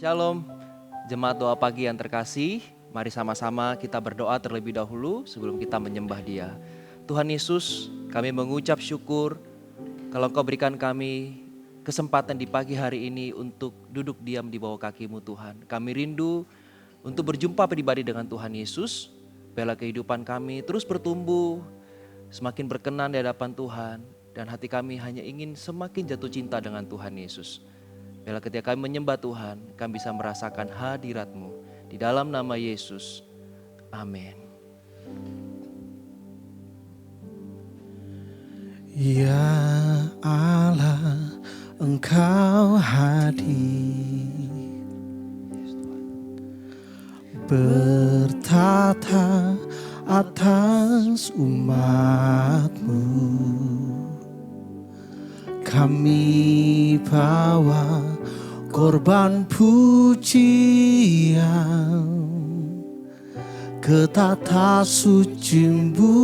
Shalom, jemaat doa pagi yang terkasih. Mari sama-sama kita berdoa terlebih dahulu sebelum kita menyembah Dia. Tuhan Yesus, kami mengucap syukur kalau Engkau berikan kami kesempatan di pagi hari ini untuk duduk diam di bawah kaki-Mu Tuhan. Kami rindu untuk berjumpa pribadi dengan Tuhan Yesus. Biarlah kehidupan kami terus bertumbuh, semakin berkenan di hadapan Tuhan. Dan hati kami hanya ingin semakin jatuh cinta dengan Tuhan Yesus. Biarlah ketika kami menyembah Tuhan, kami bisa merasakan hadirat-Mu. Di dalam nama Yesus, amin. Ya Allah, Engkau hadir, bertata atas umat-Mu. Kami bawa korban pujian ke tata suci-Mu,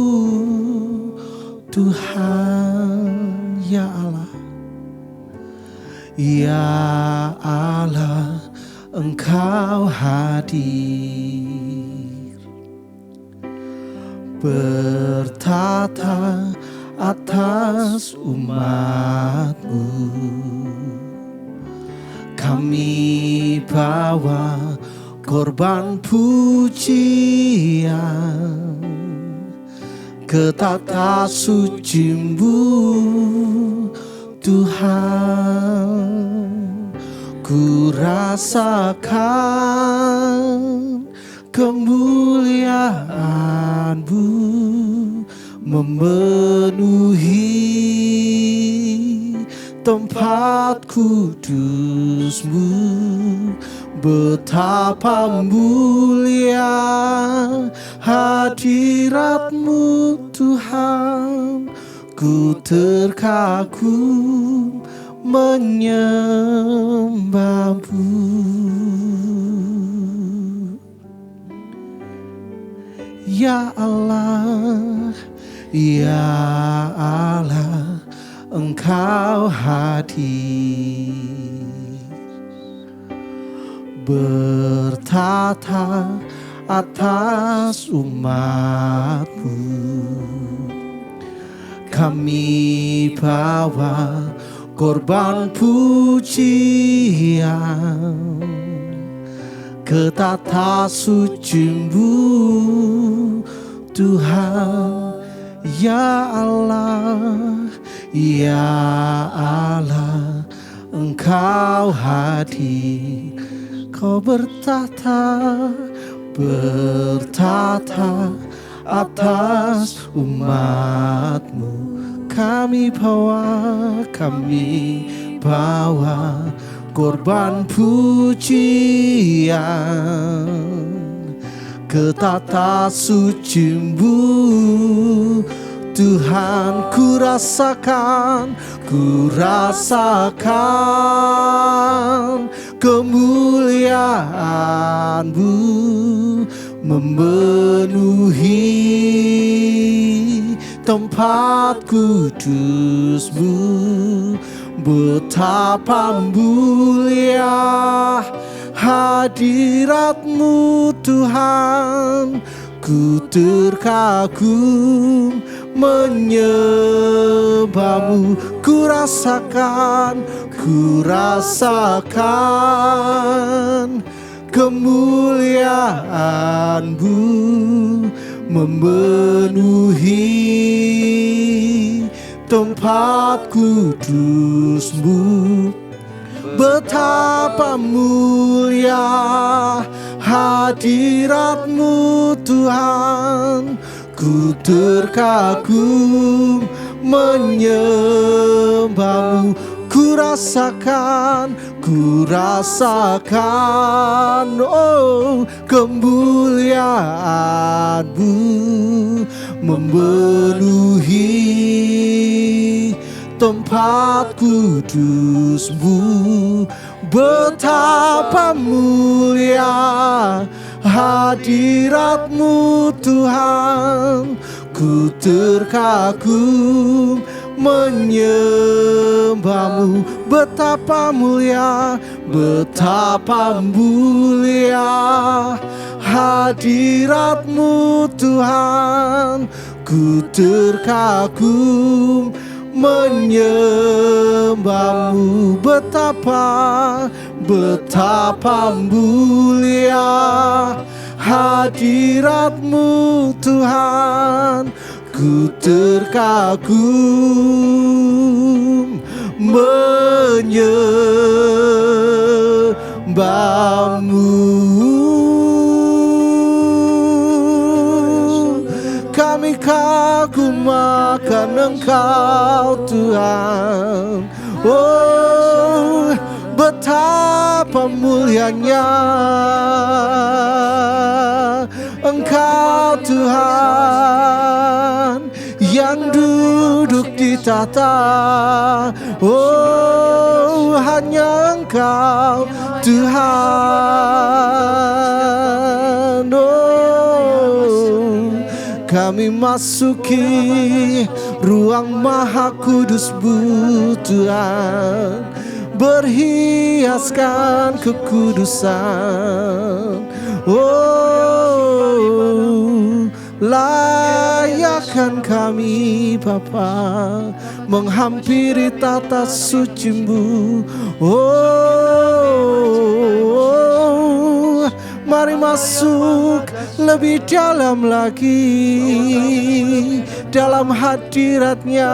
Tuhan. Ya Allah, ya Allah, Engkau hadir, bertata atas umat-Mu. Kami bawa korban pujian ke tata suci-Mu, Tuhan. Ku rasakan kemuliaan-Mu memenuhi tempat kudus-Mu. Betapa mulia hadirat-Mu, Tuhan. Ku terkagum menyembah-Mu. Ya Allah, ya Allah, Engkau hadir, bertata atas umat-Mu. Kami bawa korban pujian ke tata suci-Mu, Tuhan. Ya Allah, ya Allah, Engkau hadir. Kau bertata atas umat-Mu. Kami bawa korban pujian ke tata suci-Mu, Tuhan. Ku rasakan kemuliaan-Mu memenuhi tempat kudus-Mu. Betapa mulia hadirat-Mu, Tuhan. Ku terkagum menyembah-Mu. Ku rasakan kemuliaan-Mu memenuhi tempat kudus-Mu. Betapa mulia hadirat-Mu, Tuhan. Ku terkagum menyembah-Mu. Ku rasakan oh, kemuliaan-Mu memenuhi tempat kudus-Mu. Betapa mulia hadirat-Mu, Tuhan. Ku terkagum menyembahmu. Betapa mulia, betapa mulia hadirat-Mu Tuhan. Ku terkagum menyembahmu. Betapa mulia hadirat-Mu Tuhan. Ku terkagum menyembahmu. Kami kagum akan Engkau Tuhan. Oh, betapa mulianya Engkau Tuhan yang duduk di tahta. Oh, hanya Engkau Tuhan. Oh, kami masuki ruang Maha Kudus-Mu Tuhan, berhiaskan kekudusan. Oh, layakkan kami Bapa menghampiri tata suci-Mu. Oh, mari masuk lebih dalam lagi dalam hadirat-Nya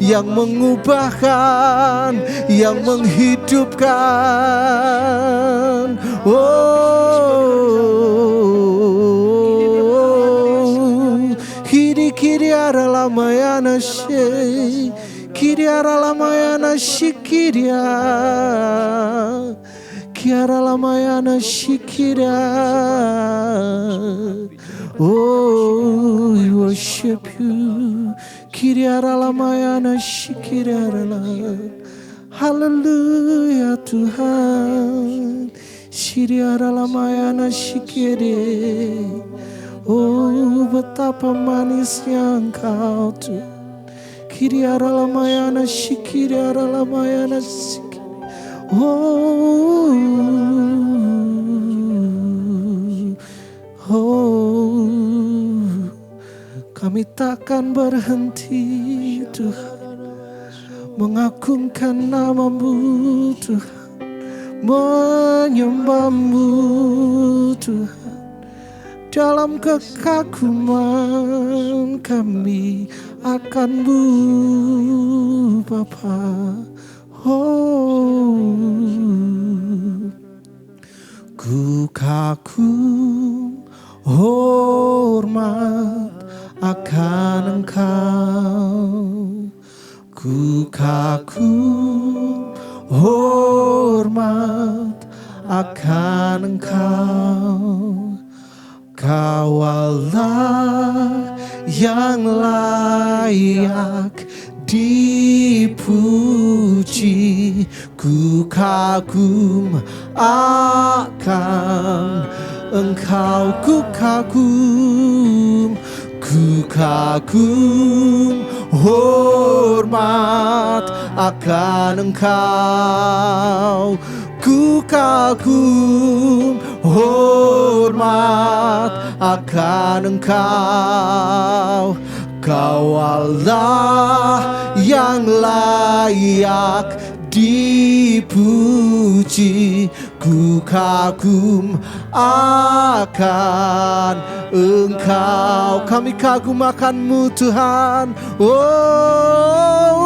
yang mengubahkan, yang menghidupkan. Oh, kiri adalah mayana she, kiri adalah mayana shikiria, kiara lamayana shikira. Oh, we worship you. Kiriara lamayana shikira. Haleluya Tuhan. Kiriara lamayana shikire. Oh, betapa manisnya Engkau Tuhan. Kiriara lamayana shikira lamayana shikira. Oh, kami takkan berhenti Tuhan mengagungkan nama-Mu Tuhan, menyembah-Mu Tuhan. Dalam kekaguman kami akan-Mu Bapa. Oh, ku kagum hormat akan Engkau. Ku kagum hormat akan Engkau. Kau Allah yang layak dipuji. Ku kagum akan Engkau. Ku kagum hormat akan Engkau. Ku kagum hormat akan Engkau. Kau Allah yang layak dipuji. Ku kagum akan Engkau. Kami kagum akan-Mu Tuhan. Oh,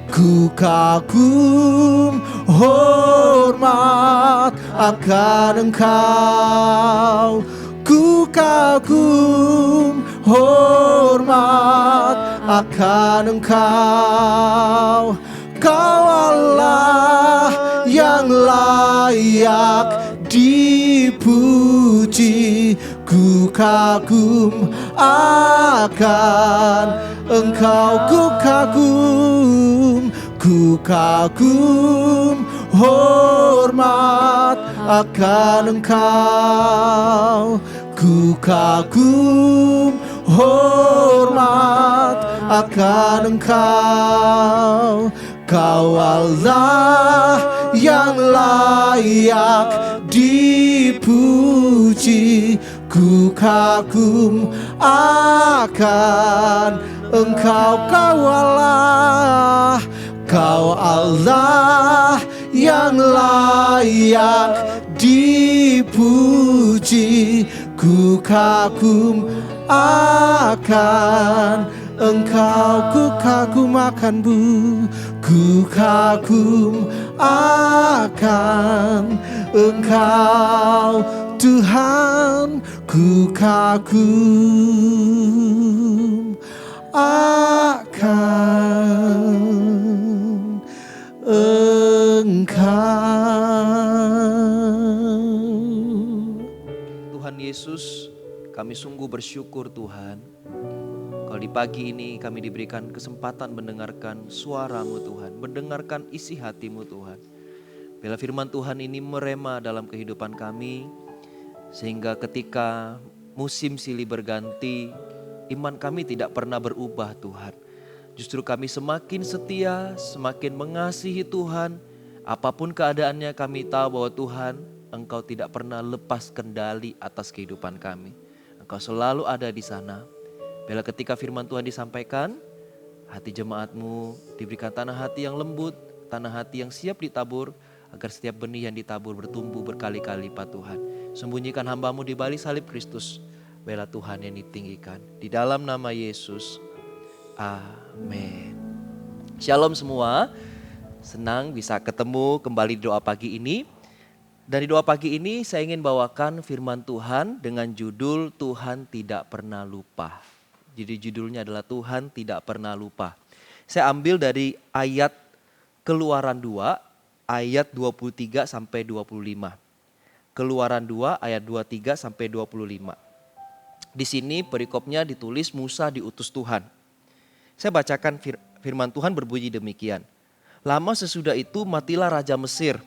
ku kagum hormat akan Engkau. Ku kagum hormat akan Engkau. Kau Allah yang layak dipuji. Ku kagum akan Engkau. Ku kagum hormat akan Engkau. Ku kagum hormat akan Engkau. Kau Allah yang layak dipuji, ku kagum akan Engkau. Kau Allah yang layak dipuji, ku kagum akan Engkau. Ku kagum akan-Mu, ku kagum akan Engkau Tuhan, ku kagum akan Engkau. Tuhan Yesus, kami sungguh bersyukur Tuhan. Kalau di pagi ini kami diberikan kesempatan mendengarkan suara-Mu Tuhan, mendengarkan isi hati-Mu Tuhan. Bila firman Tuhan ini merema dalam kehidupan kami, sehingga ketika musim silih berganti, iman kami tidak pernah berubah Tuhan. Justru kami semakin setia, semakin mengasihi Tuhan. Apapun keadaannya kami tahu bahwa Tuhan, Engkau tidak pernah lepas kendali atas kehidupan kami. Engkau selalu ada di sana. Bila ketika firman Tuhan disampaikan, hati jemaat-Mu diberikan tanah hati yang lembut, tanah hati yang siap ditabur, agar setiap benih yang ditabur bertumbuh berkali-kali lipat Tuhan. Sembunyikan hamba-Mu di balik salib Kristus, bela Tuhan yang ditinggikan. Di dalam nama Yesus, amin. Shalom semua, senang bisa ketemu kembali di doa pagi ini. Dan di doa pagi ini saya ingin bawakan firman Tuhan dengan judul Tuhan tidak pernah lupa. Jadi judulnya adalah Tuhan tidak pernah lupa. Saya ambil dari ayat Keluaran 2 ayat 23 sampai 25. Keluaran 2 ayat 23 sampai 25. Di sini perikopnya ditulis Musa diutus Tuhan. Saya bacakan firman Tuhan berbunyi demikian. Lama sesudah itu matilah Raja Mesir.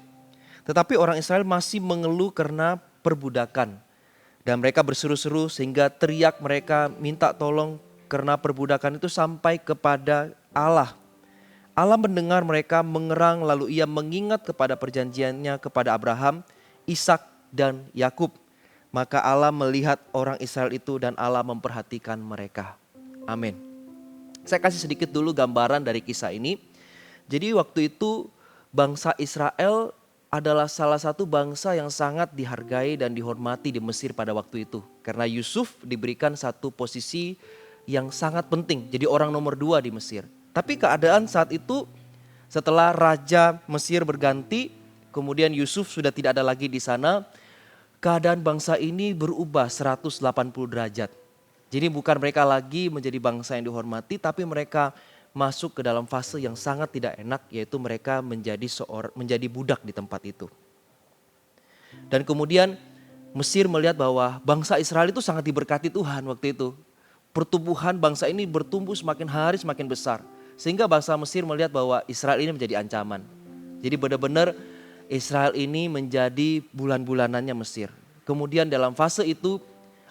Tetapi orang Israel masih mengeluh karena perbudakan. Dan mereka berseru-seru sehingga teriak mereka minta tolong karena perbudakan itu sampai kepada Allah. Allah mendengar mereka mengerang, lalu ia mengingat kepada perjanjiannya kepada Abraham, Ishak dan Yakub. Maka Allah melihat orang Israel itu dan Allah memperhatikan mereka. Amin. Saya kasih sedikit dulu gambaran dari kisah ini. Jadi waktu itu bangsa Israel adalah salah satu bangsa yang sangat dihargai dan dihormati di Mesir pada waktu itu. Karena Yusuf diberikan satu posisi yang sangat penting, jadi orang nomor 2 di Mesir. Tapi keadaan saat itu setelah Raja Mesir berganti, kemudian Yusuf sudah tidak ada lagi di sana, keadaan bangsa ini berubah 180 derajat. Jadi bukan mereka lagi menjadi bangsa yang dihormati, tapi mereka masuk ke dalam fase yang sangat tidak enak, yaitu mereka menjadi budak di tempat itu. Dan kemudian Mesir melihat bahwa bangsa Israel itu sangat diberkati Tuhan waktu itu. Pertumbuhan bangsa ini bertumbuh semakin hari semakin besar. Sehingga bangsa Mesir melihat bahwa Israel ini menjadi ancaman. Jadi benar-benar Israel ini menjadi bulan-bulanannya Mesir. Kemudian dalam fase itu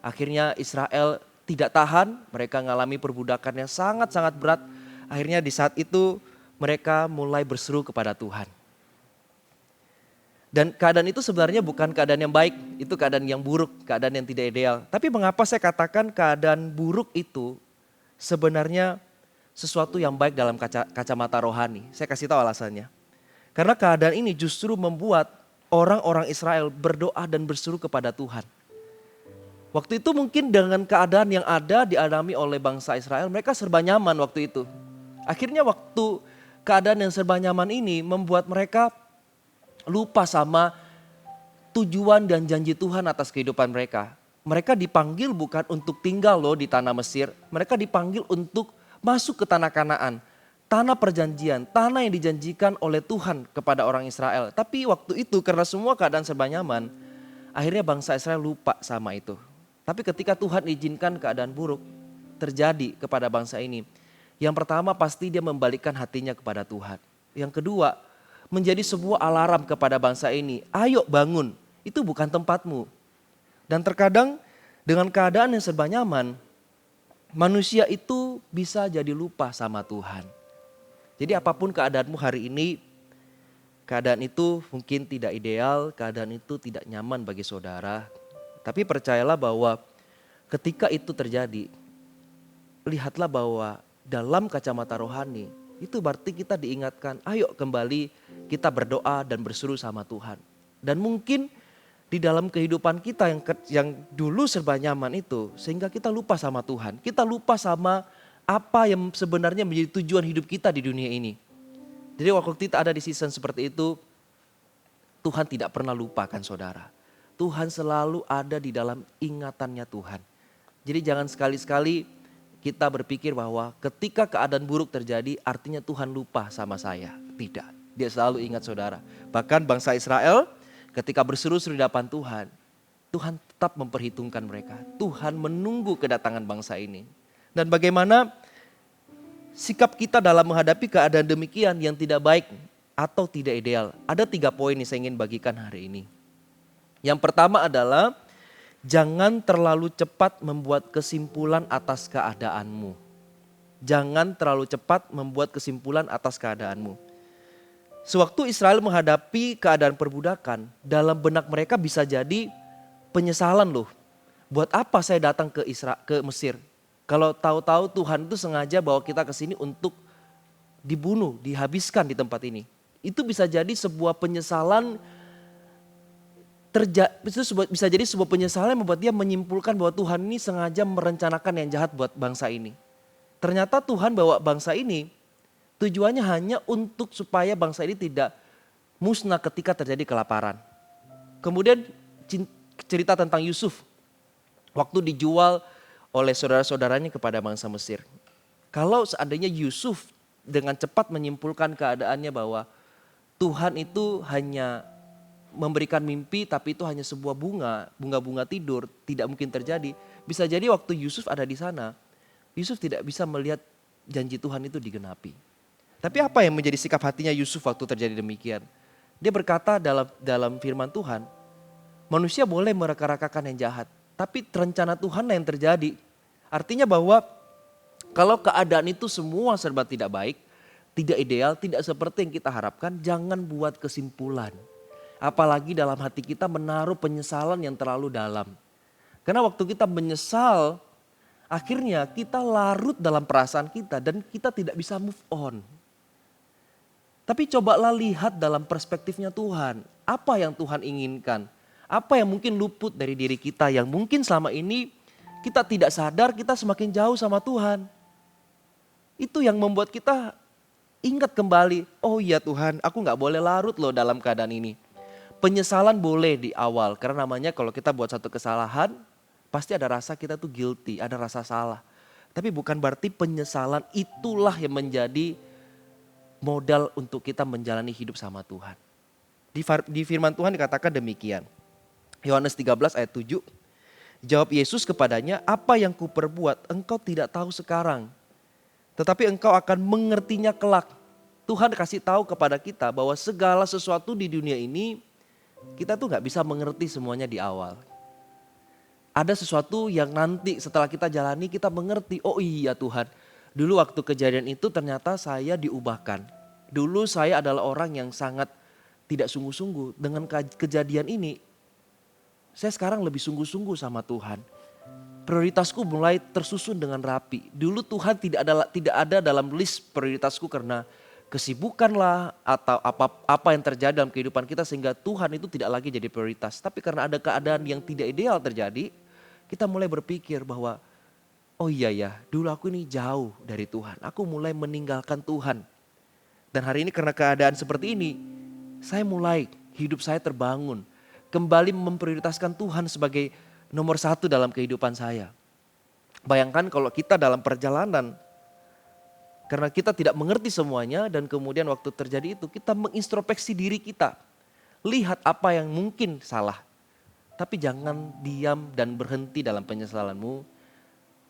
akhirnya Israel tidak tahan, mereka mengalami perbudakan yang sangat-sangat berat. Akhirnya di saat itu mereka mulai berseru kepada Tuhan. Dan keadaan itu sebenarnya bukan keadaan yang baik, itu keadaan yang buruk, keadaan yang tidak ideal. Tapi mengapa saya katakan keadaan buruk itu sebenarnya sesuatu yang baik dalam kacamata rohani? Saya kasih tahu alasannya. Karena keadaan ini justru membuat orang-orang Israel berdoa dan berseru kepada Tuhan. Waktu itu mungkin dengan keadaan yang ada dialami oleh bangsa Israel, mereka serba nyaman waktu itu. Akhirnya waktu keadaan yang serba nyaman ini membuat mereka lupa sama tujuan dan janji Tuhan atas kehidupan mereka. Mereka dipanggil bukan untuk tinggal loh di tanah Mesir. Mereka dipanggil untuk masuk ke tanah Kanaan. Tanah perjanjian, tanah yang dijanjikan oleh Tuhan kepada orang Israel. Tapi waktu itu karena semua keadaan serba nyaman, akhirnya bangsa Israel lupa sama itu. Tapi ketika Tuhan izinkan keadaan buruk terjadi kepada bangsa ini, yang pertama pasti dia membalikkan hatinya kepada Tuhan. Yang kedua, menjadi sebuah alarm kepada bangsa ini. Ayo bangun, itu bukan tempatmu. Dan terkadang dengan keadaan yang serba nyaman, manusia itu bisa jadi lupa sama Tuhan. Jadi apapun keadaanmu hari ini, keadaan itu mungkin tidak ideal, keadaan itu tidak nyaman bagi saudara. Tapi percayalah bahwa ketika itu terjadi, lihatlah bahwa dalam kacamata rohani, itu berarti kita diingatkan, ayo kembali kita berdoa dan berseru sama Tuhan. Dan mungkin di dalam kehidupan kita yang dulu serba nyaman itu, sehingga kita lupa sama Tuhan. Kita lupa sama apa yang sebenarnya menjadi tujuan hidup kita di dunia ini. Jadi waktu kita ada di season seperti itu, Tuhan tidak pernah lupakan saudara. Tuhan selalu ada di dalam ingatannya Tuhan. Jadi jangan sekali-sekali kita berpikir bahwa ketika keadaan buruk terjadi artinya Tuhan lupa sama saya. Tidak, dia selalu ingat saudara. Bahkan bangsa Israel ketika berseru-seru di hadapan Tuhan, Tuhan tetap memperhitungkan mereka. Tuhan menunggu kedatangan bangsa ini. Dan bagaimana sikap kita dalam menghadapi keadaan demikian yang tidak baik atau tidak ideal. Ada 3 poin yang saya ingin bagikan hari ini. Yang pertama adalah jangan terlalu cepat membuat kesimpulan atas keadaanmu. Jangan terlalu cepat membuat kesimpulan atas keadaanmu. Sewaktu Israel menghadapi keadaan perbudakan, dalam benak mereka bisa jadi penyesalan loh. Buat apa saya datang ke Mesir? Kalau tahu-tahu Tuhan itu sengaja bawa kita ke sini untuk dibunuh, dihabiskan di tempat ini. Itu bisa jadi sebuah penyesalan, bisa jadi sebuah penyesalan yang membuat dia menyimpulkan bahwa Tuhan ini sengaja merencanakan yang jahat buat bangsa ini. Ternyata Tuhan bawa bangsa ini tujuannya hanya untuk supaya bangsa ini tidak musnah ketika terjadi kelaparan. Kemudian cerita tentang Yusuf. Waktu dijual oleh saudara-saudaranya kepada bangsa Mesir. Kalau seandainya Yusuf dengan cepat menyimpulkan keadaannya bahwa Tuhan itu hanya memberikan mimpi tapi itu hanya sebuah bunga tidur, tidak mungkin terjadi. Bisa jadi waktu Yusuf ada di sana, Yusuf tidak bisa melihat janji Tuhan itu digenapi. Tapi apa yang menjadi sikap hatinya Yusuf waktu terjadi demikian? Dia berkata dalam firman Tuhan, manusia boleh mereka-rekakan yang jahat, tapi rencana Tuhan yang terjadi. Artinya bahwa kalau keadaan itu semua serba tidak baik, tidak ideal, tidak seperti yang kita harapkan, jangan buat kesimpulan. Apalagi dalam hati kita menaruh penyesalan yang terlalu dalam. Karena waktu kita menyesal, akhirnya kita larut dalam perasaan kita dan kita tidak bisa move on. Tapi cobalah lihat dalam perspektifnya Tuhan. Apa yang Tuhan inginkan? Apa yang mungkin luput dari diri kita yang mungkin selama ini kita tidak sadar kita semakin jauh sama Tuhan. Itu yang membuat kita ingat kembali, oh iya Tuhan aku gak boleh larut loh dalam keadaan ini. Penyesalan boleh di awal karena namanya kalau kita buat satu kesalahan pasti ada rasa kita tuh guilty, ada rasa salah. Tapi bukan berarti penyesalan itulah yang menjadi modal untuk kita menjalani hidup sama Tuhan. Di firman Tuhan dikatakan demikian. Yohanes 13 ayat 7. Jawab Yesus kepadanya, apa yang kuperbuat engkau tidak tahu sekarang. Tetapi engkau akan mengertinya kelak. Tuhan kasih tahu kepada kita bahwa segala sesuatu di dunia ini kita tuh gak bisa mengerti semuanya di awal. Ada sesuatu yang nanti setelah kita jalani kita mengerti, oh iya Tuhan. Dulu waktu kejadian itu ternyata saya diubahkan. Dulu saya adalah orang yang sangat tidak sungguh-sungguh. Dengan kejadian ini saya sekarang lebih sungguh-sungguh sama Tuhan. Prioritasku mulai tersusun dengan rapi. Dulu Tuhan tidak ada dalam list prioritasku karena kesibukan lah atau apa yang terjadi dalam kehidupan kita sehingga Tuhan itu tidak lagi jadi prioritas. Tapi karena ada keadaan yang tidak ideal terjadi, kita mulai berpikir bahwa oh iya ya, dulu aku ini jauh dari Tuhan. Aku mulai meninggalkan Tuhan. Dan hari ini karena keadaan seperti ini, hidup saya terbangun. Kembali memprioritaskan Tuhan sebagai nomor 1 dalam kehidupan saya. Bayangkan kalau kita dalam perjalanan, karena kita tidak mengerti semuanya dan kemudian waktu terjadi itu kita mengintrospeksi diri kita. Lihat apa yang mungkin salah. Tapi jangan diam dan berhenti dalam penyesalanmu.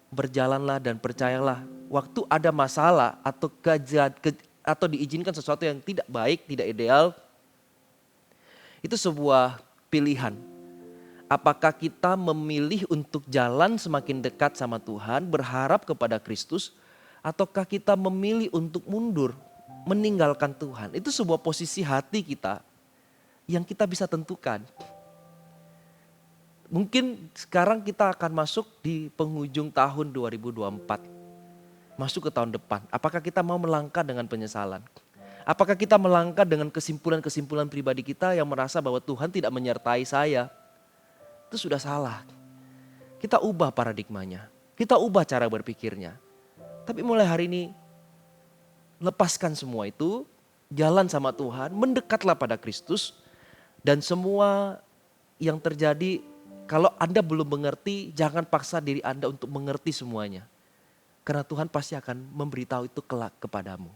Berjalanlah dan percayalah waktu ada masalah atau diizinkan sesuatu yang tidak baik, tidak ideal. Itu sebuah pilihan. Apakah kita memilih untuk jalan semakin dekat sama Tuhan, berharap kepada Kristus, ataukah kita memilih untuk mundur, meninggalkan Tuhan? Itu sebuah posisi hati kita yang kita bisa tentukan. Mungkin sekarang kita akan masuk di penghujung tahun 2024. Masuk ke tahun depan. Apakah kita mau melangkah dengan penyesalan? Apakah kita melangkah dengan kesimpulan-kesimpulan pribadi kita yang merasa bahwa Tuhan tidak menyertai saya? Itu sudah salah. Kita ubah paradigmanya. Kita ubah cara berpikirnya. Tapi mulai hari ini, lepaskan semua itu. Jalan sama Tuhan, mendekatlah pada Kristus. Dan semua yang terjadi, kalau Anda belum mengerti, jangan paksa diri Anda untuk mengerti semuanya. Karena Tuhan pasti akan memberitahu itu kelak kepadamu.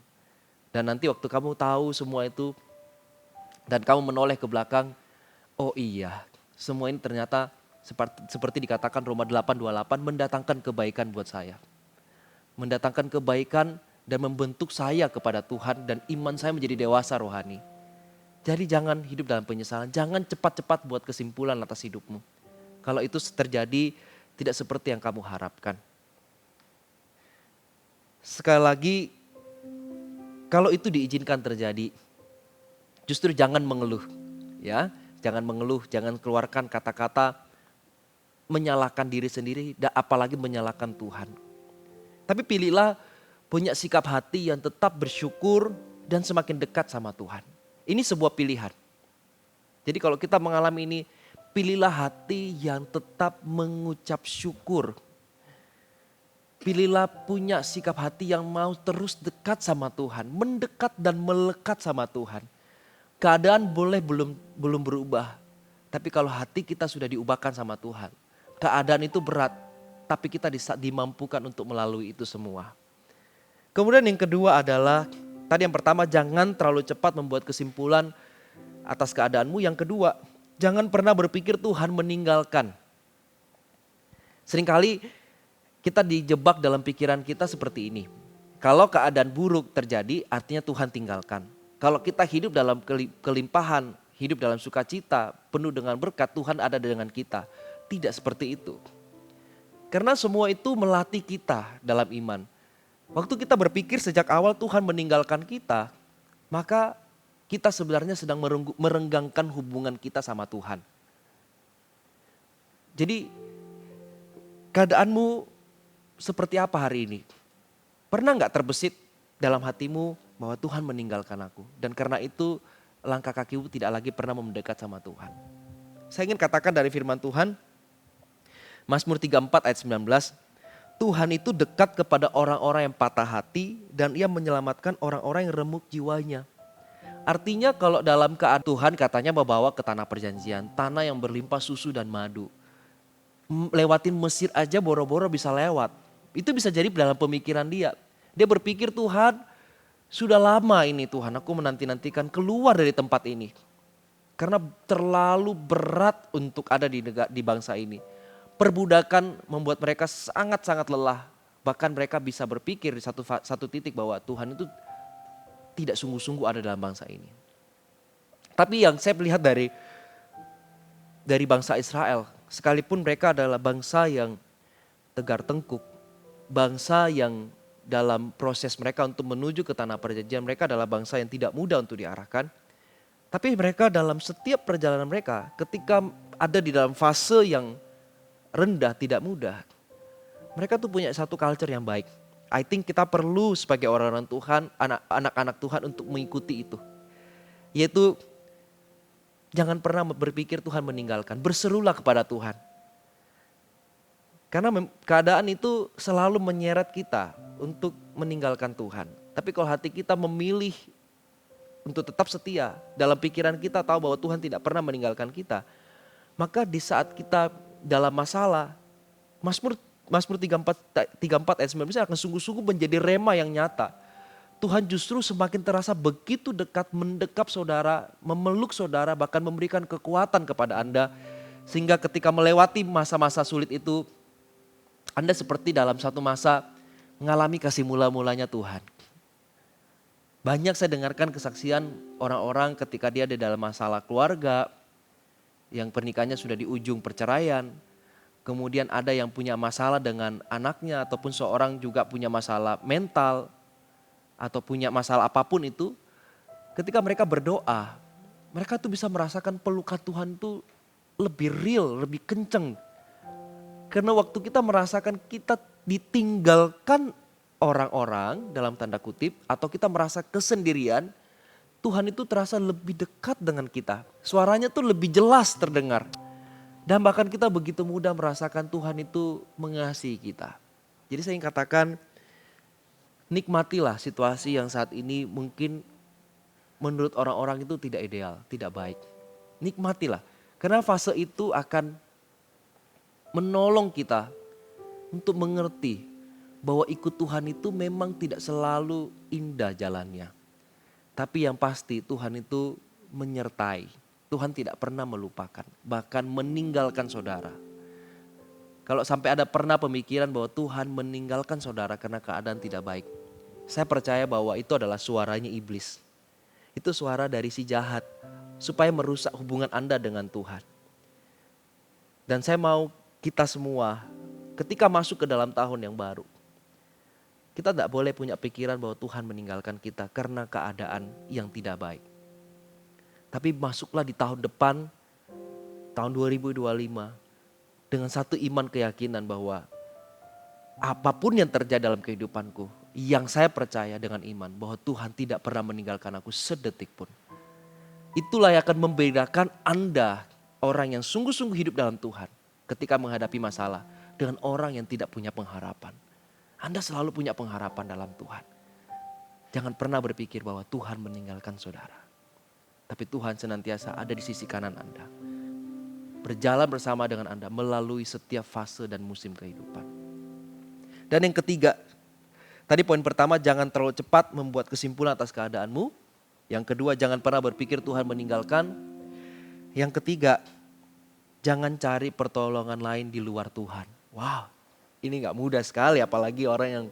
Dan nanti waktu kamu tahu semua itu, dan kamu menoleh ke belakang, oh iya, semua ini ternyata seperti dikatakan Roma 8:28 mendatangkan kebaikan buat saya. Mendatangkan kebaikan dan membentuk saya kepada Tuhan dan iman saya menjadi dewasa rohani. Jadi jangan hidup dalam penyesalan, jangan cepat-cepat buat kesimpulan atas hidupmu. Kalau itu terjadi tidak seperti yang kamu harapkan. Sekali lagi, kalau itu diizinkan terjadi, justru jangan mengeluh, ya. Jangan mengeluh, jangan keluarkan kata-kata menyalahkan diri sendiri, dan apalagi menyalahkan Tuhan. Tapi pilihlah punya sikap hati yang tetap bersyukur dan semakin dekat sama Tuhan. Ini sebuah pilihan. Jadi kalau kita mengalami ini, pilihlah hati yang tetap mengucap syukur. Pilihlah punya sikap hati yang mau terus dekat sama Tuhan, mendekat dan melekat sama Tuhan. Keadaan boleh belum berubah, tapi kalau hati kita sudah diubahkan sama Tuhan, keadaan itu berat, tapi kita dimampukan untuk melalui itu semua. Kemudian yang kedua adalah, tadi yang pertama jangan terlalu cepat membuat kesimpulan atas keadaanmu. Yang kedua, jangan pernah berpikir Tuhan meninggalkan. Seringkali kita dijebak dalam pikiran kita seperti ini. Kalau keadaan buruk terjadi, artinya Tuhan tinggalkan. Kalau kita hidup dalam kelimpahan, hidup dalam sukacita, penuh dengan berkat, Tuhan ada dengan kita. Tidak seperti itu. Karena semua itu melatih kita dalam iman. Waktu kita berpikir sejak awal Tuhan meninggalkan kita, maka kita sebenarnya sedang merenggangkan hubungan kita sama Tuhan. Jadi keadaanmu seperti apa hari ini? Pernah gak terbesit dalam hatimu bahwa Tuhan meninggalkan aku? Dan karena itu langkah kakimu tidak lagi pernah mendekat sama Tuhan. Saya ingin katakan dari firman Tuhan, Mazmur 34 ayat 19, Tuhan itu dekat kepada orang-orang yang patah hati dan ia menyelamatkan orang-orang yang remuk jiwanya. Artinya kalau dalam keadaan Tuhan katanya membawa ke tanah perjanjian, tanah yang berlimpah susu dan madu. Lewatin Mesir aja boro-boro bisa lewat. Itu bisa jadi dalam pemikiran dia. Dia berpikir Tuhan sudah lama ini Tuhan aku menanti-nantikan keluar dari tempat ini. Karena terlalu berat untuk ada di bangsa ini. Perbudakan membuat mereka sangat-sangat lelah. Bahkan mereka bisa berpikir di satu titik bahwa Tuhan itu tidak sungguh-sungguh ada dalam bangsa ini. Tapi yang saya melihat dari bangsa Israel, sekalipun mereka adalah bangsa yang tegar tengkuk, bangsa yang dalam proses mereka untuk menuju ke tanah perjanjian, mereka adalah bangsa yang tidak mudah untuk diarahkan. Tapi mereka dalam setiap perjalanan mereka, ketika ada di dalam fase yang rendah, tidak mudah, mereka tuh punya satu culture yang baik. I think kita perlu sebagai orang-orang Tuhan, anak-anak Tuhan untuk mengikuti itu. Yaitu jangan pernah berpikir Tuhan meninggalkan, berserulah kepada Tuhan. Karena keadaan itu selalu menyeret kita untuk meninggalkan Tuhan. Tapi kalau hati kita memilih untuk tetap setia, dalam pikiran kita tahu bahwa Tuhan tidak pernah meninggalkan kita, maka di saat kita dalam masalah, Mazmur 34 ayat 19 akan sungguh-sungguh menjadi rema yang nyata. Tuhan justru semakin terasa begitu dekat, mendekap saudara, memeluk saudara, bahkan memberikan kekuatan kepada Anda. Sehingga ketika melewati masa-masa sulit itu, Anda seperti dalam satu masa mengalami kasih mula-mulanya Tuhan. Banyak saya dengarkan kesaksian orang-orang ketika dia ada dalam masalah keluarga, yang pernikahannya sudah di ujung perceraian. Kemudian ada yang punya masalah dengan anaknya ataupun seorang juga punya masalah mental atau punya masalah apapun itu. Ketika mereka berdoa, mereka tuh bisa merasakan pelukan Tuhan tuh lebih real, lebih kenceng. Karena waktu kita merasakan kita ditinggalkan orang-orang dalam tanda kutip atau kita merasa kesendirian, Tuhan itu terasa lebih dekat dengan kita. Suaranya tuh lebih jelas terdengar. Dan bahkan kita begitu mudah merasakan Tuhan itu mengasihi kita. Jadi saya ingin katakan, nikmatilah situasi yang saat ini mungkin menurut orang-orang itu tidak ideal, tidak baik. Nikmatilah, karena fase itu akan menolong kita untuk mengerti bahwa ikut Tuhan itu memang tidak selalu indah jalannya. Tapi yang pasti Tuhan itu menyertai. Tuhan tidak pernah melupakan, bahkan meninggalkan saudara. Kalau sampai ada pernah pemikiran bahwa Tuhan meninggalkan saudara karena keadaan tidak baik, saya percaya bahwa itu adalah suaranya iblis. Itu suara dari si jahat supaya merusak hubungan Anda dengan Tuhan. Dan saya mau kita semua ketika masuk ke dalam tahun yang baru, kita tidak boleh punya pikiran bahwa Tuhan meninggalkan kita karena keadaan yang tidak baik. Tapi masuklah di tahun depan, tahun 2025, dengan satu iman keyakinan bahwa apapun yang terjadi dalam kehidupanku, yang saya percaya dengan iman bahwa Tuhan tidak pernah meninggalkan aku sedetik pun. Itulah yang akan membedakan Anda, orang yang sungguh-sungguh hidup dalam Tuhan, ketika menghadapi masalah, dengan orang yang tidak punya pengharapan. Anda selalu punya pengharapan dalam Tuhan. Jangan pernah berpikir bahwa Tuhan meninggalkan saudara. Tapi Tuhan senantiasa ada di sisi kanan Anda. Berjalan bersama dengan Anda melalui setiap fase dan musim kehidupan. Dan yang ketiga, tadi poin pertama, jangan terlalu cepat membuat kesimpulan atas keadaanmu. Yang kedua, jangan pernah berpikir Tuhan meninggalkan. Yang ketiga, jangan cari pertolongan lain di luar Tuhan. Wow, ini gak mudah sekali apalagi orang yang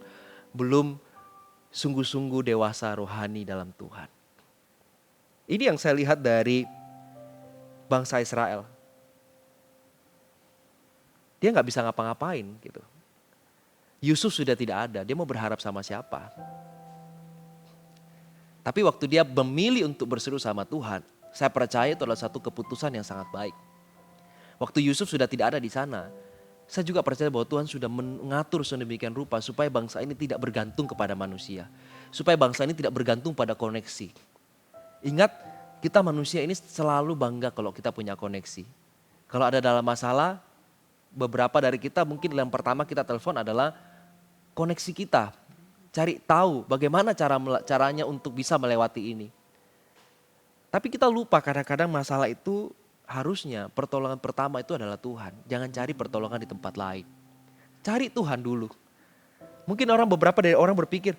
belum sungguh-sungguh dewasa rohani dalam Tuhan. Ini yang saya lihat dari bangsa Israel. Dia gak bisa ngapa-ngapain gitu. Yusuf sudah tidak ada, dia mau berharap sama siapa? Tapi waktu dia memilih untuk berseru sama Tuhan, saya percaya itu adalah satu keputusan yang sangat baik. Waktu Yusuf sudah tidak ada di sana, saya juga percaya bahwa Tuhan sudah mengatur sedemikian rupa supaya bangsa ini tidak bergantung kepada manusia. Supaya bangsa ini tidak bergantung pada koneksi. Ingat, kita manusia ini selalu bangga kalau kita punya koneksi. Kalau ada dalam masalah, beberapa dari kita mungkin yang pertama kita telepon adalah koneksi kita. Cari tahu bagaimana caranya untuk bisa melewati ini. Tapi kita lupa kadang-kadang masalah itu harusnya pertolongan pertama itu adalah Tuhan. Jangan cari pertolongan di tempat lain. Cari Tuhan dulu. Mungkin beberapa dari orang berpikir,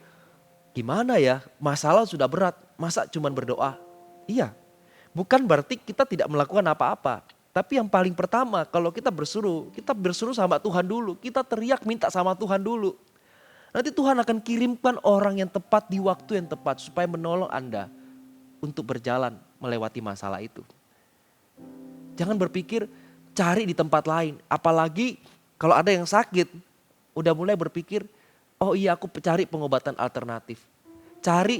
gimana ya, masalah sudah berat, masa cuman berdoa? Iya, bukan berarti kita tidak melakukan apa-apa. Tapi yang paling pertama kalau kita berseru sama Tuhan dulu. Kita teriak minta sama Tuhan dulu. Nanti Tuhan akan kirimkan orang yang tepat di waktu yang tepat supaya menolong Anda untuk berjalan melewati masalah itu. Jangan berpikir cari di tempat lain. Apalagi kalau ada yang sakit, udah mulai berpikir, oh iya aku cari pengobatan alternatif. Cari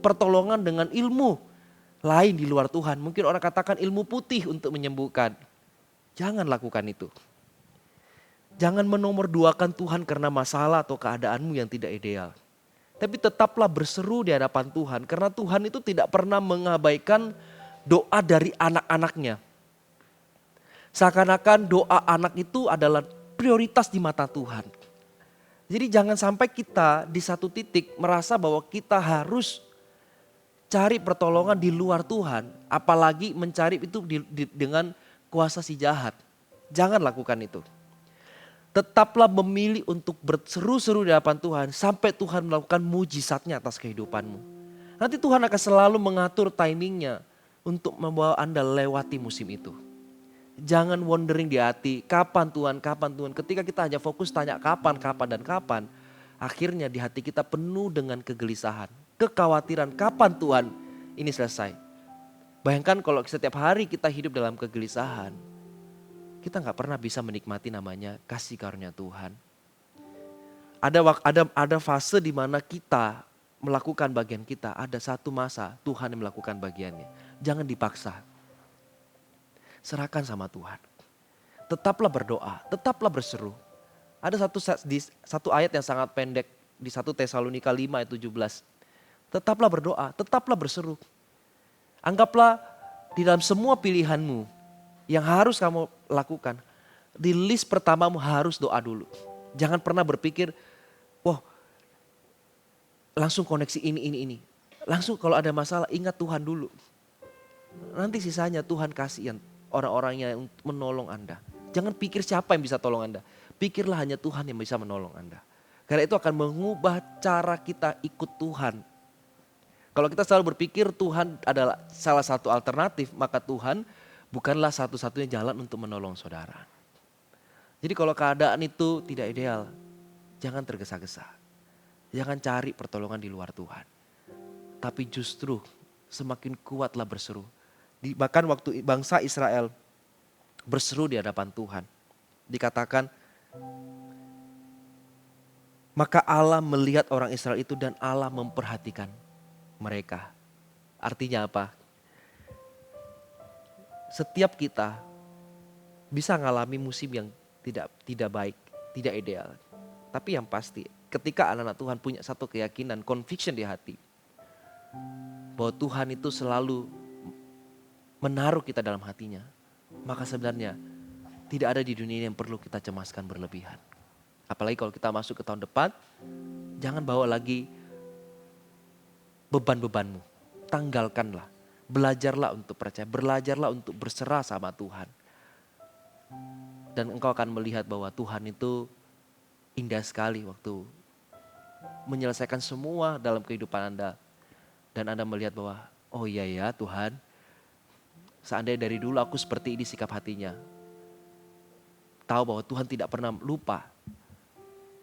pertolongan dengan ilmu lain di luar Tuhan. Mungkin orang katakan ilmu putih untuk menyembuhkan. Jangan lakukan itu. Jangan menomorduakan Tuhan karena masalah atau keadaanmu yang tidak ideal. Tapi tetaplah berseru di hadapan Tuhan. Karena Tuhan itu tidak pernah mengabaikan doa dari anak-anaknya. Seakan-akan doa anak itu adalah prioritas di mata Tuhan. Jadi jangan sampai kita di satu titik merasa bahwa kita harus cari pertolongan di luar Tuhan. Apalagi mencari itu dengan kuasa si jahat. Jangan lakukan itu. Tetaplah memilih untuk berseru-seru di hadapan Tuhan sampai Tuhan melakukan mujizatnya atas kehidupanmu. Nanti Tuhan akan selalu mengatur timingnya untuk membawa Anda lewati musim itu. Jangan wondering di hati, kapan Tuhan, kapan Tuhan. Ketika kita hanya fokus tanya kapan, kapan, dan kapan. Akhirnya di hati kita penuh dengan kegelisahan, kekhawatiran kapan Tuhan ini selesai. Bayangkan kalau setiap hari kita hidup dalam kegelisahan, kita nggak pernah bisa menikmati namanya kasih karunia Tuhan. Ada fase di mana kita melakukan bagian kita, ada satu masa Tuhan yang melakukan bagiannya. Jangan dipaksa. Serahkan sama Tuhan. Tetaplah berdoa, tetaplah berseru. Ada satu ayat yang sangat pendek di 1 Tesalonika 5 ayat 17. Tetaplah berdoa, tetaplah berseru. Anggaplah di dalam semua pilihanmu yang harus kamu lakukan, di list pertamamu harus doa dulu. Jangan pernah berpikir, wah langsung koneksi ini. Langsung kalau ada masalah ingat Tuhan dulu. Nanti sisanya Tuhan kasih yang orang-orangnya yang menolong Anda. Jangan pikir siapa yang bisa tolong Anda. Pikirlah hanya Tuhan yang bisa menolong Anda. Karena itu akan mengubah cara kita ikut Tuhan. Kalau kita selalu berpikir Tuhan adalah salah satu alternatif, maka Tuhan bukanlah satu-satunya jalan untuk menolong saudara. Jadi kalau keadaan itu tidak ideal, jangan tergesa-gesa. Jangan cari pertolongan di luar Tuhan. Tapi justru semakin kuatlah berseru. Bahkan waktu bangsa Israel berseru di hadapan Tuhan, dikatakan, maka Allah melihat orang Israel itu dan Allah memperhatikan mereka. Artinya apa? Setiap kita bisa mengalami musim yang tidak baik, tidak ideal. Tapi yang pasti ketika anak-anak Tuhan punya satu keyakinan, conviction di hati, bahwa Tuhan itu selalu menaruh kita dalam hatinya, maka sebenarnya tidak ada di dunia ini yang perlu kita cemaskan berlebihan. Apalagi kalau kita masuk ke tahun depan, jangan bawa lagi beban-bebanmu. Tanggalkanlah, belajarlah untuk percaya, belajarlah untuk berserah sama Tuhan. Dan engkau akan melihat bahwa Tuhan itu indah sekali waktu menyelesaikan semua dalam kehidupan Anda. Dan Anda melihat bahwa, oh iya ya Tuhan, seandainya dari dulu aku seperti ini sikap hatinya. Tahu bahwa Tuhan tidak pernah lupa.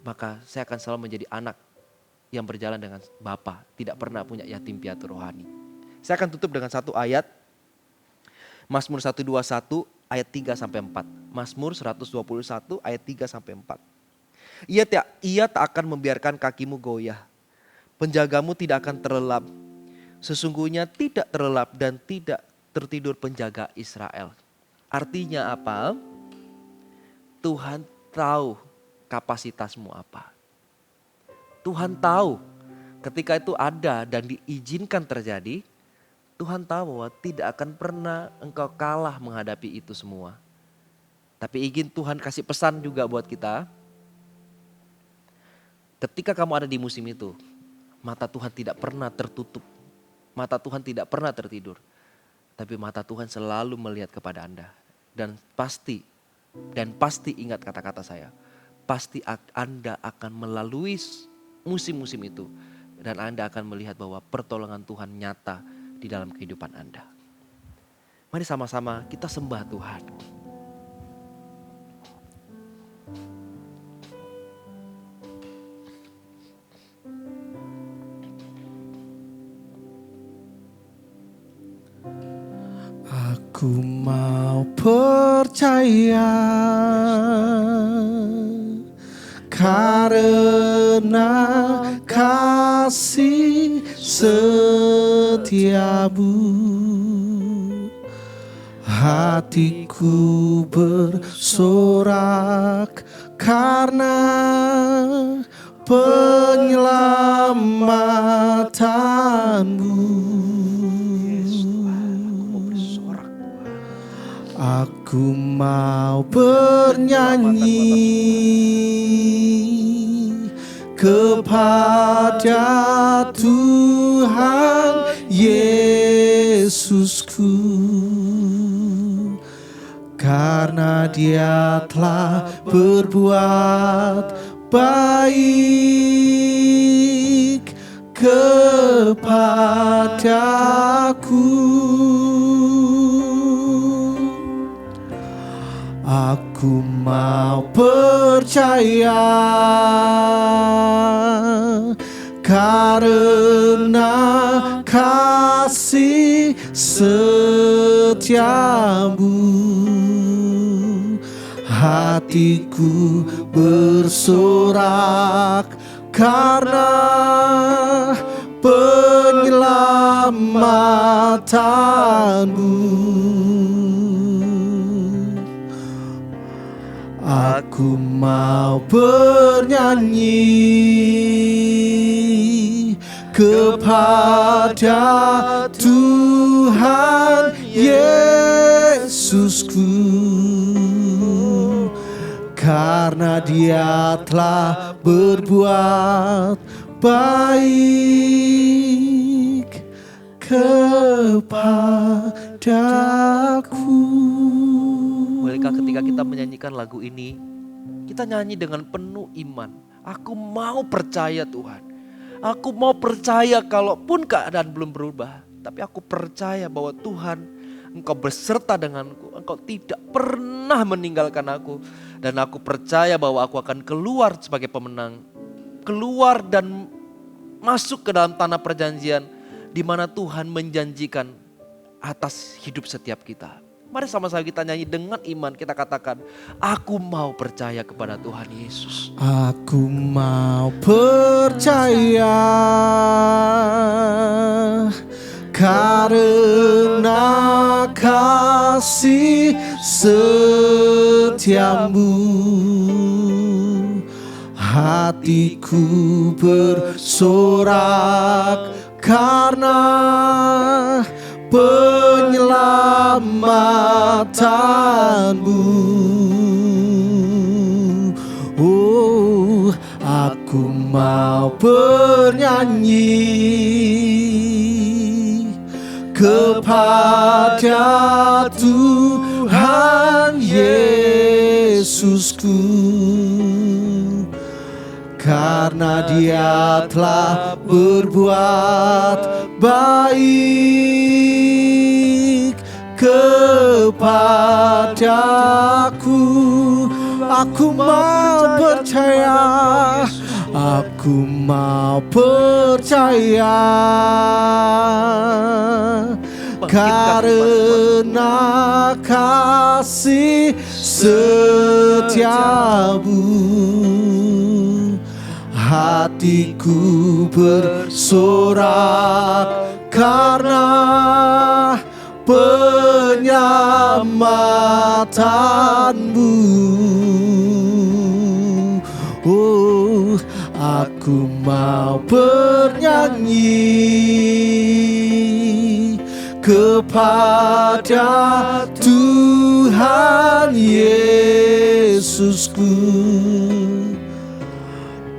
Maka saya akan selalu menjadi anak yang berjalan dengan Bapa. Tidak pernah punya yatim piatu rohani. Saya akan tutup dengan satu ayat. Mazmur 121 ayat 3-4. Mazmur 121 ayat 3-4. Ia tak akan membiarkan kakimu goyah. Penjagamu tidak akan terlelap. Sesungguhnya tidak terlelap dan tidak tertidur penjaga Israel. Artinya apa? Tuhan tahu kapasitasmu apa. Tuhan tahu ketika itu ada dan diizinkan terjadi, Tuhan tahu bahwa tidak akan pernah engkau kalah menghadapi itu semua. Tapi ingin Tuhan kasih pesan juga buat kita. Ketika kamu ada di musim itu, mata Tuhan tidak pernah tertutup. Mata Tuhan tidak pernah tertidur. Tapi mata Tuhan selalu melihat kepada Anda. Dan pasti ingat kata-kata saya. Pasti Anda akan melalui musim-musim itu. Dan Anda akan melihat bahwa pertolongan Tuhan nyata di dalam kehidupan Anda. Mari sama-sama kita sembah Tuhan. Aku mau percaya karena kasih setiamu, hatiku bersorak karena penyelamatanmu. Aku mau bernyanyi kepada Tuhan Yesusku, karena Dia telah berbuat baik kepadaku. Aku mau percaya karena kasih setiamu. Hatiku bersorak karena penyelamatanmu. Aku mau bernyanyi kepada Tuhan Yesusku, karena Dia telah berbuat baik kepadaku. Bolehkah ketika kita menyanyikan lagu ini, kita nyanyi dengan penuh iman. Aku mau percaya Tuhan. Aku mau percaya kalaupun keadaan belum berubah. Tapi aku percaya bahwa Tuhan, Engkau beserta denganku. Engkau tidak pernah meninggalkan aku. Dan aku percaya bahwa aku akan keluar sebagai pemenang. Keluar dan masuk ke dalam tanah perjanjian, di mana Tuhan menjanjikan atas hidup setiap kita. Mari sama-sama kita nyanyi dengan iman, kita katakan, aku mau percaya kepada Tuhan Yesus. Aku mau percaya karena kasih setiamu. Hatiku bersorak karena penyelamatanmu. Oh, aku mau bernyanyi kepada Tuhan Yesusku, karena Dia telah berbuat baik kepadaku. Aku mau percaya, aku mau percaya karena kasih setiamu. Hatiku bersorak karena penyelamatanmu. Oh, aku mau bernyanyi kepada Tuhan Yesusku,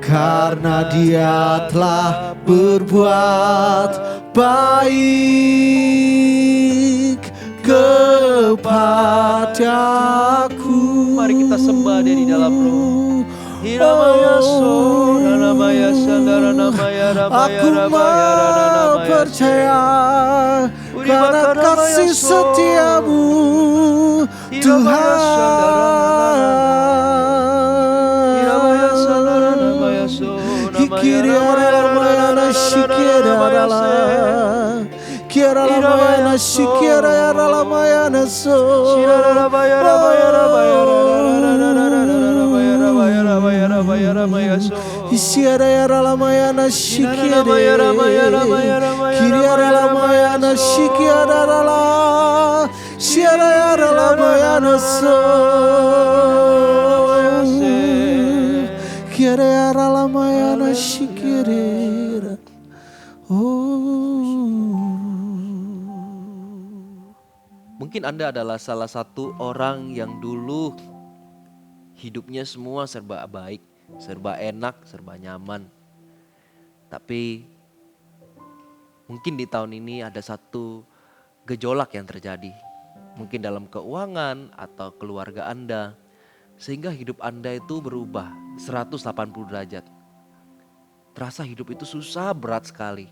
karena Dia telah berbuat baik kepadaku. Mari kita sembah Dia di dalam roh. Aku mau percaya karena kasih setiamu, Tuhan. Kiara la mayana shikiara ya la mayana so. Isiara ya la mayana shikiara. Kiriara la mayana shikiara la. Shiara ya la mayana so. Kiara ya la mayana shikiara. Mungkin Anda adalah salah satu orang yang dulu hidupnya semua serba baik, serba enak, serba nyaman. Tapi mungkin di tahun ini ada satu gejolak yang terjadi. Mungkin dalam keuangan atau keluarga Anda. Sehingga hidup Anda itu berubah 180 derajat. Terasa hidup itu susah, berat sekali.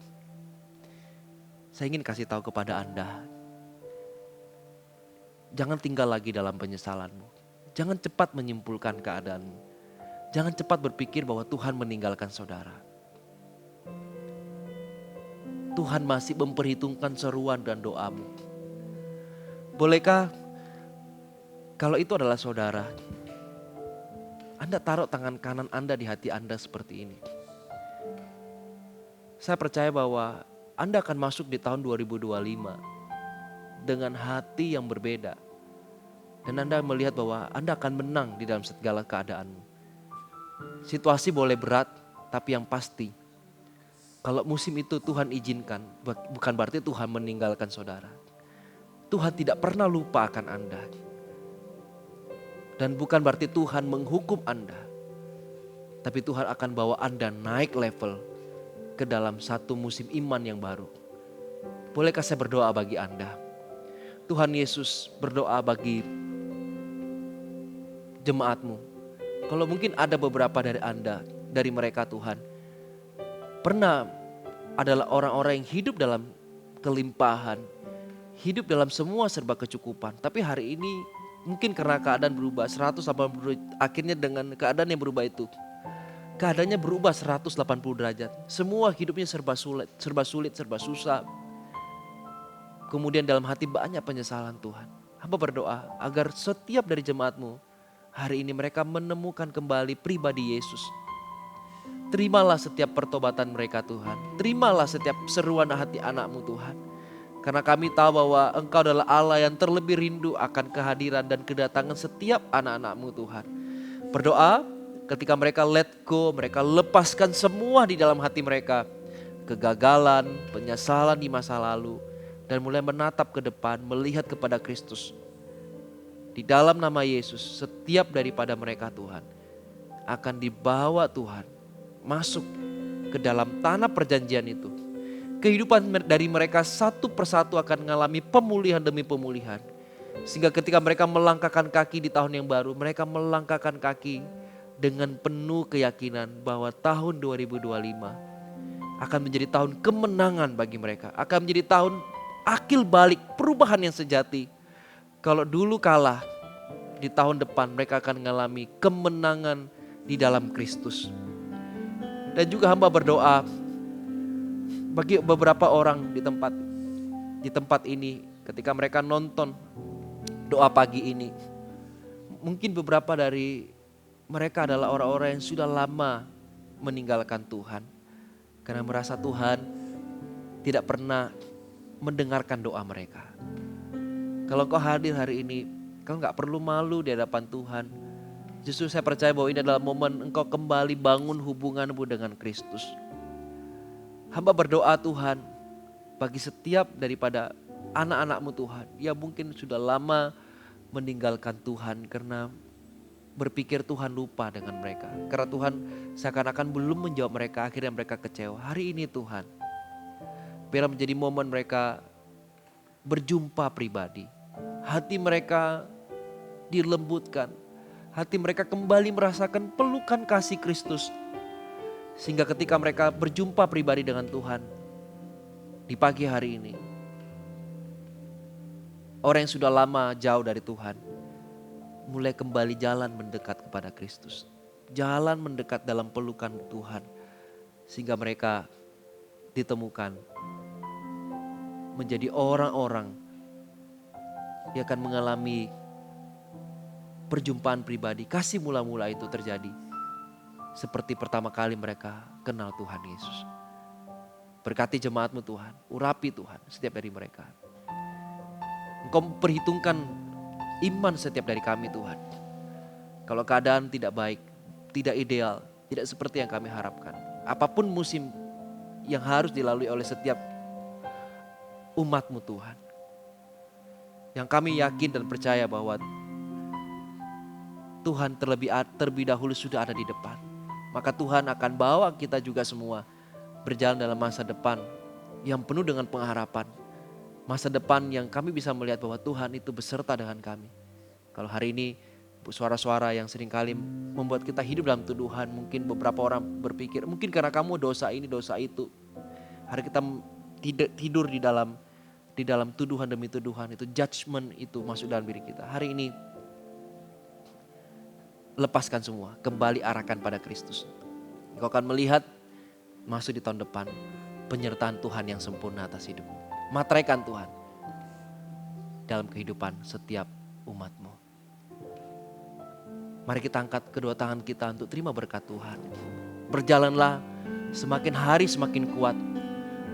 Saya ingin kasih tahu kepada Anda. Jangan tinggal lagi dalam penyesalanmu. Jangan cepat menyimpulkan keadaanmu. Jangan cepat berpikir bahwa Tuhan meninggalkan saudara. Tuhan masih memperhitungkan seruan dan doamu. Bolehkah kalau itu adalah saudara, Anda taruh tangan kanan Anda di hati Anda seperti ini. Saya percaya bahwa Anda akan masuk di tahun 2025 dengan hati yang berbeda. Dan Anda melihat bahwa Anda akan menang di dalam segala keadaanmu. Situasi boleh berat, tapi yang pasti, kalau musim itu Tuhan izinkan, bukan berarti Tuhan meninggalkan saudara. Tuhan tidak pernah lupa akan Anda. Dan bukan berarti Tuhan menghukum Anda. Tapi Tuhan akan bawa Anda naik level ke dalam satu musim iman yang baru. Bolehkah saya berdoa bagi Anda? Tuhan Yesus, berdoa bagi jemaat-Mu. Kalau mungkin ada beberapa dari Anda, dari mereka Tuhan, pernah adalah orang-orang yang hidup dalam kelimpahan, hidup dalam semua serba kecukupan. Tapi hari ini mungkin karena keadaan berubah 180, akhirnya dengan keadaan yang berubah itu, keadaannya berubah 180 derajat. Semua hidupnya serba sulit, serba susah. Kemudian dalam hati banyak penyesalan Tuhan. Hamba berdoa agar setiap dari jemaat-Mu hari ini mereka menemukan kembali pribadi Yesus. Terimalah setiap pertobatan mereka Tuhan. Terimalah setiap seruan hati anak-Mu Tuhan. Karena kami tahu bahwa Engkau adalah Allah yang terlebih rindu akan kehadiran dan kedatangan setiap anak-anak-Mu Tuhan. Berdoa ketika mereka let go, mereka lepaskan semua di dalam hati mereka. Kegagalan, penyesalan di masa lalu. Dan mulai menatap ke depan, melihat kepada Kristus. Di dalam nama Yesus, setiap daripada mereka Tuhan akan dibawa Tuhan masuk ke dalam tanah perjanjian itu. Kehidupan dari mereka satu persatu akan mengalami pemulihan demi pemulihan. Sehingga ketika mereka melangkahkan kaki di tahun yang baru, mereka melangkahkan kaki dengan penuh keyakinan bahwa tahun 2025 akan menjadi tahun kemenangan bagi mereka. Akan menjadi tahun akil balik, perubahan yang sejati. Kalau dulu kalah, di tahun depan mereka akan mengalami kemenangan di dalam Kristus. Dan juga hamba berdoa bagi beberapa orang di tempat ini, ketika mereka nonton doa pagi ini, mungkin beberapa dari mereka adalah orang-orang yang sudah lama meninggalkan Tuhan karena merasa Tuhan tidak pernah mendengarkan doa mereka. Kalau kau hadir hari ini, kau gak perlu malu di hadapan Tuhan. Justru saya percaya bahwa ini adalah momen engkau kembali bangun hubunganmu dengan Kristus. Hamba berdoa Tuhan bagi setiap daripada anak-anak-Mu Tuhan yang mungkin sudah lama meninggalkan Tuhan karena berpikir Tuhan lupa dengan mereka. Karena Tuhan seakan-akan belum menjawab mereka, akhirnya mereka kecewa. Hari ini Tuhan, biar menjadi momen mereka berjumpa pribadi. Hati mereka dilembutkan. Hati mereka kembali merasakan pelukan kasih Kristus. Sehingga ketika mereka berjumpa pribadi dengan Tuhan di pagi hari ini, orang yang sudah lama jauh dari Tuhan mulai kembali jalan mendekat kepada Kristus. Jalan mendekat dalam pelukan Tuhan. Sehingga mereka ditemukan menjadi orang-orang yang akan mengalami perjumpaan pribadi. Kasih mula-mula itu terjadi seperti pertama kali mereka kenal Tuhan Yesus. Berkati jemaat-Mu Tuhan, urapi Tuhan setiap dari mereka. Engkau perhitungkan iman setiap dari kami Tuhan. Kalau keadaan tidak baik, tidak ideal, tidak seperti yang kami harapkan. Apapun musim yang harus dilalui oleh setiap umat-Mu Tuhan. Yang kami yakin dan percaya bahwa Tuhan terlebih dahulu sudah ada di depan. Maka Tuhan akan bawa kita juga semua berjalan dalam masa depan yang penuh dengan pengharapan. Masa depan yang kami bisa melihat bahwa Tuhan itu beserta dengan kami. Kalau hari ini suara-suara yang seringkali membuat kita hidup dalam tuduhan. Mungkin beberapa orang berpikir mungkin karena kamu dosa ini dosa itu. Hari kita tidur di dalam tuduhan demi tuduhan, itu judgment itu masuk dalam diri kita. Hari ini lepaskan semua, kembali arahkan pada Kristus. Engkau akan melihat masuk di tahun depan penyertaan Tuhan yang sempurna atas hidupmu. Materaikan Tuhan dalam kehidupan setiap umat-Mu. Mari kita angkat kedua tangan kita untuk terima berkat Tuhan. Berjalanlah semakin hari semakin kuat.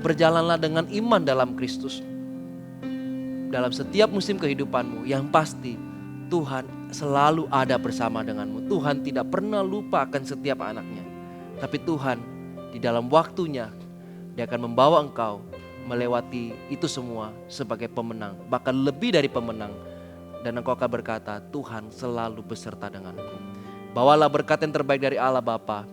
Berjalanlah dengan iman dalam Kristus. Dalam setiap musim kehidupanmu, yang pasti Tuhan selalu ada bersama denganmu. Tuhan tidak pernah lupa akan setiap anaknya. Tapi Tuhan di dalam waktunya, Dia akan membawa engkau melewati itu semua sebagai pemenang. Bahkan lebih dari pemenang. Dan engkau akan berkata, Tuhan selalu beserta denganku. Bawalah berkat yang terbaik dari Allah Bapa,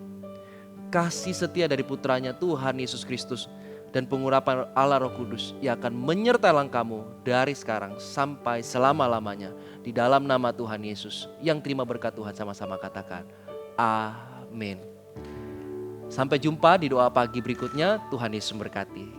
kasih setia dari putranya Tuhan Yesus Kristus, dan pengurapan Allah Roh Kudus yang akan menyertai langkahmu dari sekarang sampai selama-lamanya. Di dalam nama Tuhan Yesus. Yang terima berkat Tuhan sama-sama katakan, amin. Sampai jumpa di doa pagi berikutnya. Tuhan Yesus memberkati.